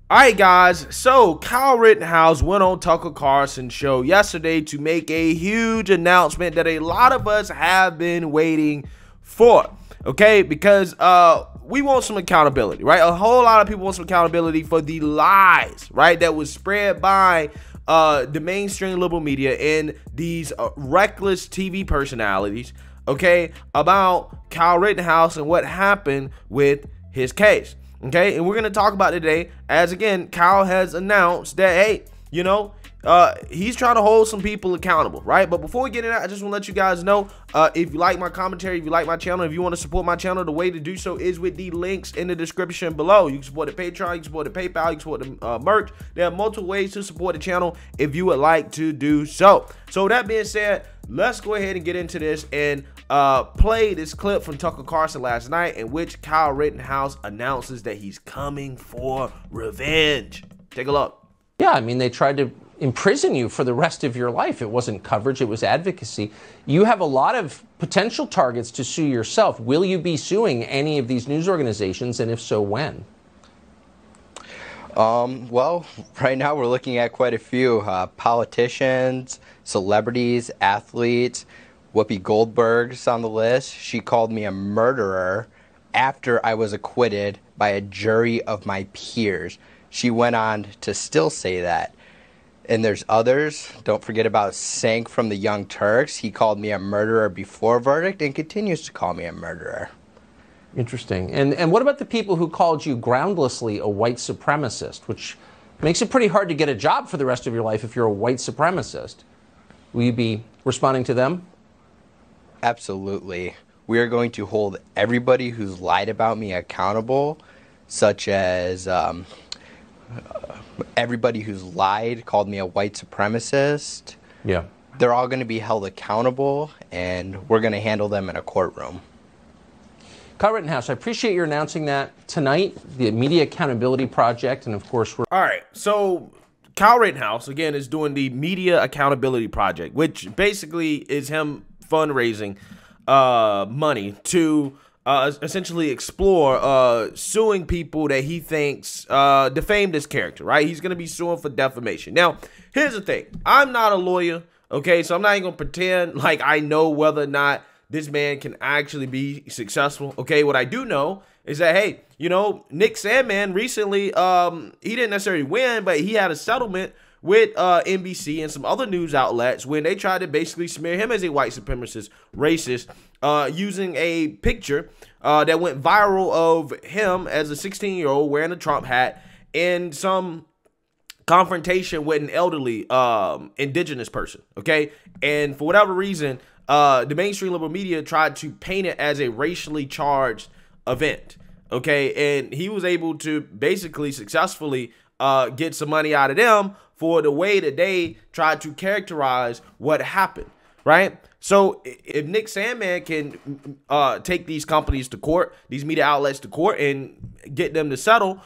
All right, guys, so Kyle Rittenhouse went on Tucker Carlson's show yesterday to make a huge announcement that a lot of us have been waiting for, okay? Because we want some accountability, right? A whole lot of people want some accountability for the lies, right, that was spread by the mainstream liberal media and these reckless TV personalities, okay, about Kyle Rittenhouse and what happened with his case. Okay, and we're going to talk about it today as, again, Kyle has announced that, hey, you know, he's trying to hold some people accountable, right? But before we get into that, I just want to let you guys know, if you like my commentary, if you like my channel, if you want to support my channel, the way to do so is with the links in the description below. You can support the Patreon, you can support the PayPal, you can support the merch. There are multiple ways to support the channel if you would like to do so. So with that being said, let's go ahead and get into this and play this clip from Tucker Carlson last night in which Kyle Rittenhouse announces that he's coming for revenge. Take a look. Yeah, I mean, they tried to imprison you for the rest of your life. It wasn't coverage, it was advocacy. You have a lot of potential targets to sue yourself. Will you be suing any of these news organizations, and if so, when? Well, right now we're looking at quite a few politicians, celebrities, athletes. Whoopi Goldberg's on the list. She called me a murderer after I was acquitted by a jury of my peers. She went on to still say that. And there's others. Don't forget about Cenk from the Young Turks. He called me a murderer before verdict and continues to call me a murderer. Interesting. And what about the people who called you groundlessly a white supremacist, which makes it pretty hard to get a job for the rest of your life if you're a white supremacist? Will you be responding to them? Absolutely. We are going to hold everybody who's lied about me accountable, such as everybody who's lied, called me a white supremacist. Yeah. They're all going to be held accountable, and we're going to handle them in a courtroom. Kyle Rittenhouse, I appreciate your announcing that tonight, the Media Accountability Project, and of course we're... All right, so Kyle Rittenhouse, again, is doing the Media Accountability Project, which basically is him fundraising money to essentially explore suing people that he thinks defamed his character, right? He's going to be suing for defamation. Now, here's the thing. I'm not a lawyer, okay? So I'm not even going to pretend like I know whether or not this man can actually be successful, okay? What I do know is that, hey, you know, Nick Sandmann recently, he didn't necessarily win, but he had a settlement with NBC and some other news outlets when they tried to basically smear him as a white supremacist, racist, using a picture that went viral of him as a 16-year-old wearing a Trump hat in some confrontation with an elderly indigenous person, okay? And for whatever reason, the mainstream liberal media tried to paint it as a racially charged event, okay? And he was able to basically successfully get some money out of them for the way that they tried to characterize what happened, right? So if Nick Sandmann can take these companies to court, these media outlets to court, and get them to settle,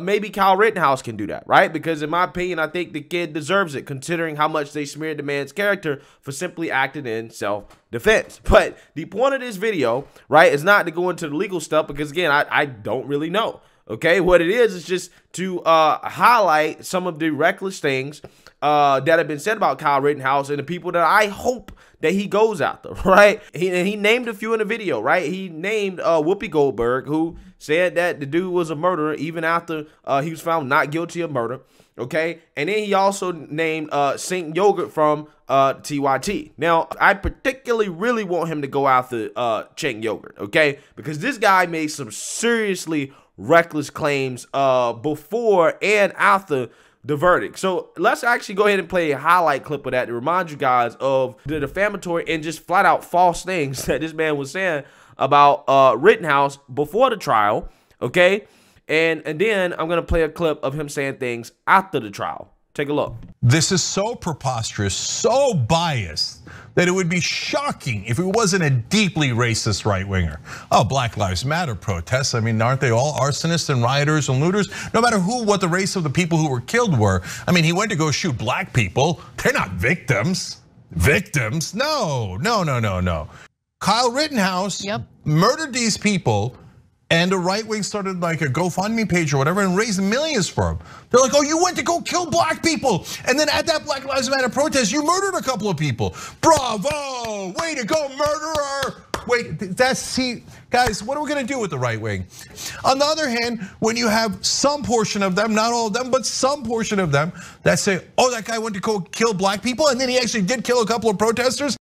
maybe Kyle Rittenhouse can do that, right? Because in my opinion, I think the kid deserves it, considering how much they smeared the man's character for simply acting in self-defense. But the point of this video, right, is not to go into the legal stuff, because again, I don't really know. Okay, what it is just to highlight some of the reckless things that have been said about Kyle Rittenhouse and the people that I hope that he goes after, right? He named a few in the video, right? He named Whoopi Goldberg, who said that the dude was a murderer even after he was found not guilty of murder, okay? And then he also named Cenk Uygur from TYT. Now, I particularly really want him to go after Cenk Uygur, okay? Because this guy made some seriously reckless claims before and after the verdict. So let's actually go ahead and play a highlight clip of that to remind you guys of the defamatory and just flat out false things that this man was saying about Rittenhouse before the trial, okay? And then I'm going to play a clip of him saying things after the trial. Take a look. This is so preposterous, so biased, that it would be shocking if it wasn't a deeply racist right-winger. Oh, Black Lives Matter protests, I mean, aren't they all arsonists and rioters and looters? No matter what the race of the people who were killed were. I mean, he went to go shoot black people. They're not victims. Victims? No. Kyle Rittenhouse murdered these people And the right wing started like a GoFundMe page or whatever and raised millions for him. They're like, oh, you went to go kill black people. And then at that Black Lives Matter protest, you murdered a couple of people. Bravo, way to go, murderer. Wait, see, guys, what are we gonna do with the right wing? On the other hand, when you have some portion of them, not all of them, but some portion of them that say, oh, that guy went to go kill black people, and then he actually did kill a couple of protesters.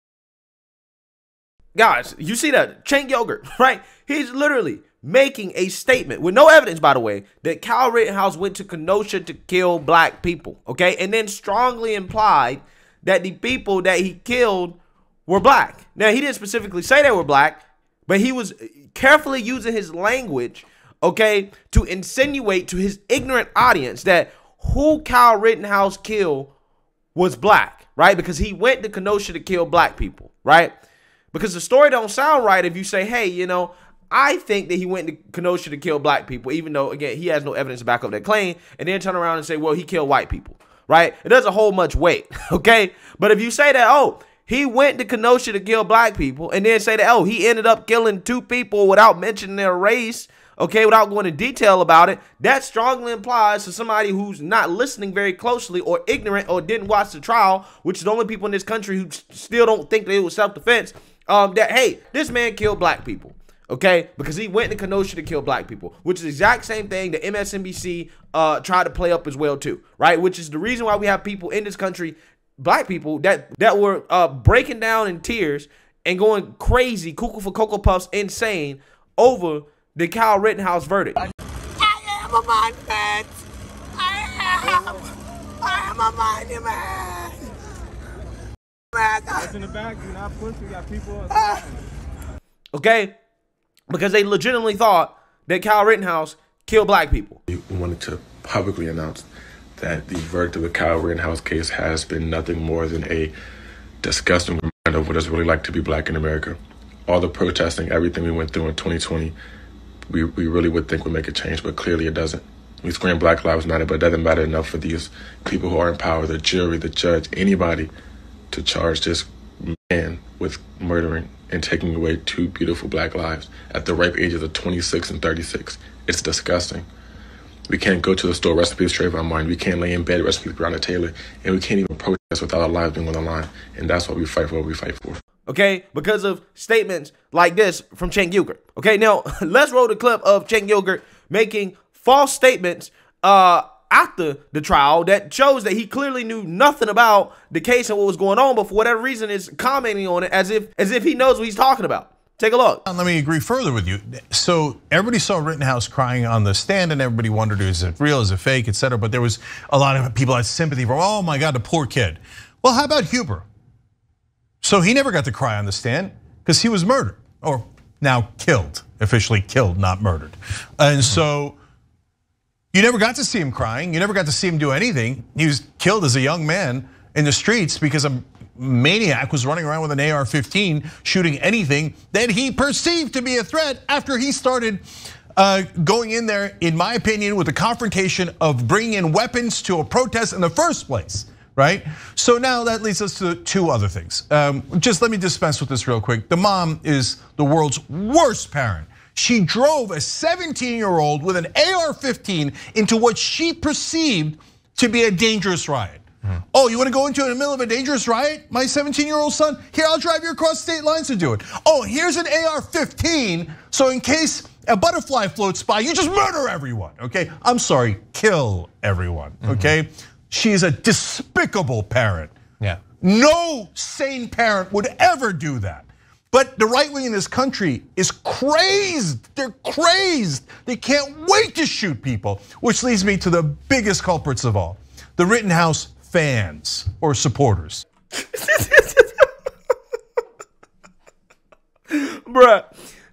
Guys, you see that? Cenk Uygur, right? He's literally making a statement with no evidence, by the way, that Kyle Rittenhouse went to Kenosha to kill black people, okay? And then strongly implied that the people that he killed were black. Now, he didn't specifically say they were black, but he was carefully using his language, okay, to insinuate to his ignorant audience that who Kyle Rittenhouse killed was black, right? Because he went to Kenosha to kill black people, right? Because the story don't sound right if you say, hey, you know, I think that he went to Kenosha to kill black people, even though, again, he has no evidence to back up that claim, and then turn around and say, well, he killed white people, right? It doesn't hold much weight, okay? But if you say that, oh, he went to Kenosha to kill black people, and then say that, oh, he ended up killing 2 people without mentioning their race, okay, without going into detail about it, that strongly implies to somebody who's not listening very closely or ignorant or didn't watch the trial, which is the only people in this country who still don't think that it was self-defense, that, hey, this man killed black people. Okay, because he went to Kenosha to kill black people, which is the exact same thing that MSNBC tried to play up as well too, right? Which is the reason why we have people in this country, black people, that were breaking down in tears and going crazy, cuckoo for Cocoa Puffs, insane over the Kyle Rittenhouse verdict. I am a monument. I am a monument. That's in the back. You're not pushing. We got people. Okay. Because they legitimately thought that Kyle Rittenhouse killed black people. We wanted to publicly announce that the verdict of the Kyle Rittenhouse case has been nothing more than a disgusting reminder of what it's really like to be black in America. All the protesting, everything we went through in 2020, we really would think would make a change, but clearly it doesn't. We scream Black Lives Matter, but it doesn't matter enough for these people who are in power, the jury, the judge, anybody, to charge this man with murdering and taking away 2 beautiful black lives at the ripe ages of 26 and 36. It's disgusting. We can't go to the store, rest in peace, Trayvon Martin. We can't lay in bed, rest in peace, Breonna Taylor. And we can't even protest without our lives being on the line. And that's what we fight for, what we fight for. Okay, because of statements like this from Cenk Uygur. Okay, now let's roll the clip of Cenk Uygur making false statements after the trial that shows that he clearly knew nothing about the case and what was going on, but for whatever reason is commenting on it as if he knows what he's talking about. Take a look. Let me agree further with you. So everybody saw Rittenhouse crying on the stand and everybody wondered, is it real, is it fake, etc. But there was a lot of people had sympathy for, oh my God, the poor kid. Well, how about Huber? So he never got to cry on the stand because he was murdered, or now killed, officially killed, not murdered. And so you never got to see him crying. You never got to see him do anything. He was killed as a young man in the streets because a maniac was running around with an AR-15 shooting anything that he perceived to be a threat after he started going in there, in my opinion, with the confrontation of bringing in weapons to a protest in the first place, right? So now that leads us to 2 other things. Just let me dispense with this real quick. The mom is the world's worst parent. She drove a 17-year-old with an AR-15 into what she perceived to be a dangerous riot. Oh, you want to go into in the middle of a dangerous riot, my 17-year-old son? Here, I'll drive you across state lines to do it. Oh, here's an AR-15, so in case a butterfly floats by, you just murder everyone, okay? I'm sorry, kill everyone, okay? She's a despicable parent. Yeah. No sane parent would ever do that. But the right wing in this country is crazed. They're crazed. They can't wait to shoot people, which leads me to the biggest culprits of all, the Rittenhouse fans or supporters. Bruh,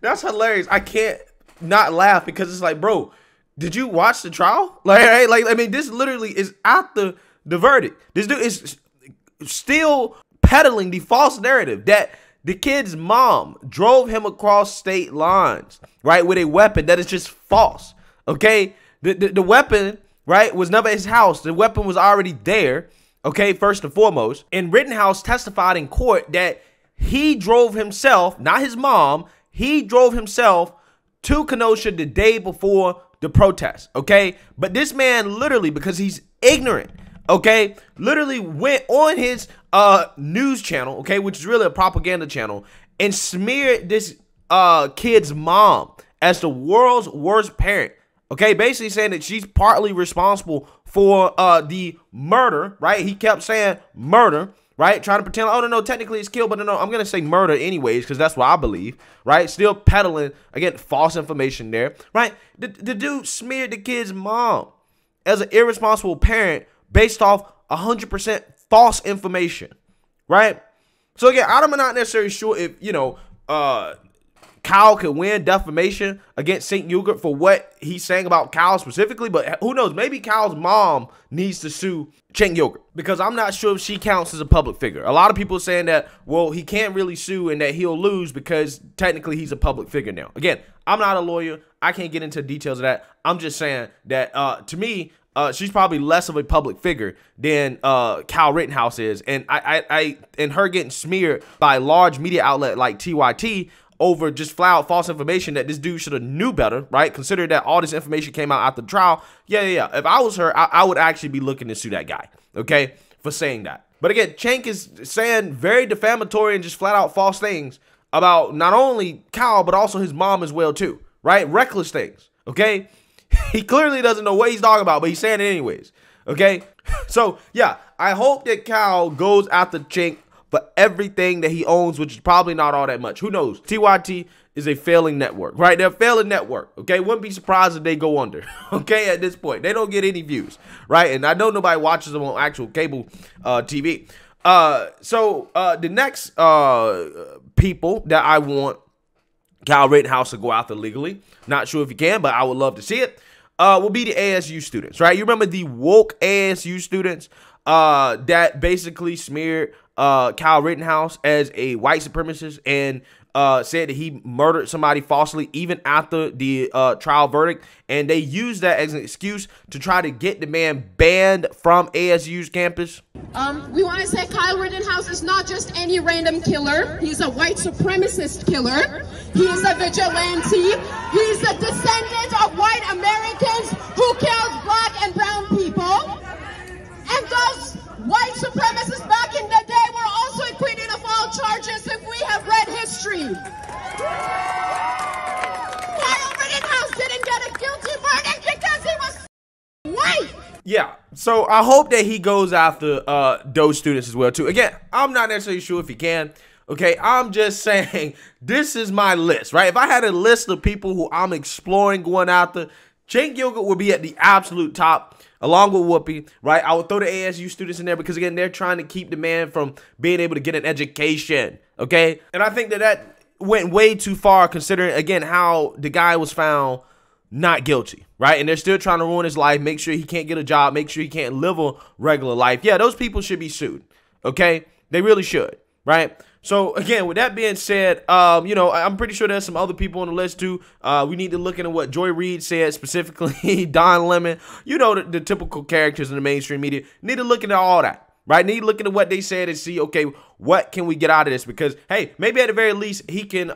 that's hilarious. I can't not laugh because it's like, bro, did you watch the trial? Like I mean, this literally is after the verdict. This dude is still peddling the false narrative that the kid's mom drove him across state lines, right, with a weapon that is just false, okay? The weapon, right, was never at his house. The weapon was already there, okay, first and foremost. And Rittenhouse testified in court that he drove himself, not his mom, he drove himself to Kenosha the day before the protest, okay? But this man literally, because he's ignorant, okay, literally went on his news channel, okay, which is really a propaganda channel, and smeared this kid's mom as the world's worst parent, okay? Basically saying that she's partly responsible for the murder, right? He kept saying murder, right? Trying to pretend, oh, no, technically it's killed, but no, I'm going to say murder anyways because that's what I believe, right? Still peddling, again, false information there, right? The dude smeared the kid's mom as an irresponsible parent based off 100% false information, right? So, again, I'm not necessarily sure if, you know, Kyle could win defamation against Cenk Uygur for what he's saying about Kyle specifically, but who knows? Maybe Kyle's mom needs to sue Cenk Uygur because I'm not sure if she counts as a public figure. A lot of people are saying that, well, he can't really sue and that he'll lose because technically he's a public figure now. Again, I'm not a lawyer. I can't get into details of that. I'm just saying that to me, she's probably less of a public figure than Kyle Rittenhouse is, and and her getting smeared by a large media outlet like TYT over just flat out false information that this dude should have knew better, right? Considering that all this information came out after the trial. Yeah. If I was her, I would actually be looking to sue that guy, okay, for saying that. But again, Cenk is saying very defamatory and just flat out false things about not only Kyle, but also his mom as well too, right? Reckless things, okay? He clearly doesn't know what he's talking about, but he's saying it anyways, okay? So, yeah, I hope that Kyle goes after Cenk for everything that he owns, which is probably not all that much. Who knows? TYT is a failing network, right? They're a failing network, okay? Wouldn't be surprised if they go under, okay, at this point. They don't get any views, right? And I know nobody watches them on actual cable TV. So the next people that I want Kyle Rittenhouse to go after legally, not sure if he can, but I would love to see it, will be the ASU students, right? You remember the woke ASU students that basically smeared Kyle Rittenhouse as a white supremacist and said that he murdered somebody falsely even after the trial verdict, and they used that as an excuse to try to get the man banned from ASU's campus. We want to say Kyle Rittenhouse is not just any random killer. He's a white supremacist killer. He is a vigilante. He's a descendant of white Americans who killed black and brown people. And those white supremacists back in the day were also acquitted of all charges if we have read history. Kyle Rittenhouse didn't get a guilty verdict because he was white. Yeah, so I hope that he goes after those students as well too. Again, I'm not necessarily sure if he can. Okay, I'm just saying this is my list, right? If I had a list of people who I'm exploring going after, Cenk Uygur would be at the absolute top, along with Whoopi, right? I would throw the ASU students in there because, again, they're trying to keep the man from being able to get an education, okay? And I think that that went way too far considering, again, how the guy was found not guilty, right? And they're still trying to ruin his life, make sure he can't get a job, make sure he can't live a regular life. Yeah, those people should be sued, okay? They really should, right? So, again, with that being said, you know, I'm pretty sure there's some other people on the list, too. We need to look into what Joy Reid said, specifically Don Lemon. You know, the typical characters in the mainstream media. Need to look into all that, right? Need to look into what they said and see, okay, what can we get out of this? Because, hey, maybe at the very least, he can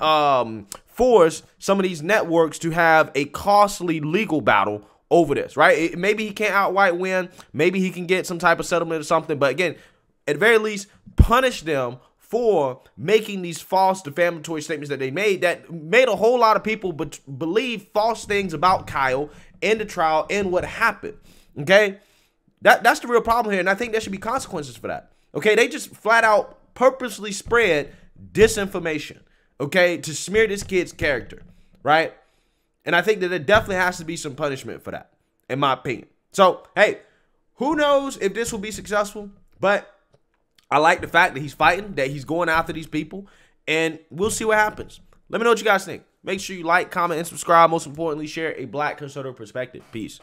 force some of these networks to have a costly legal battle over this, right? Maybe he can't outright win. Maybe he can get some type of settlement or something. But, again, at the very least, punish them for making these false defamatory statements that they made that made a whole lot of people believe false things about Kyle in the trial and what happened, okay? That's the real problem here, and I think there should be consequences for that, okay? They just flat out purposely spread disinformation, okay, to smear this kid's character, right? And I think that there definitely has to be some punishment for that, in my opinion. So, hey, who knows if this will be successful, but I like the fact that he's fighting, that he's going after these people, and we'll see what happens. Let me know what you guys think. Make sure you like, comment, and subscribe. Most importantly, share a Black conservative perspective. Peace.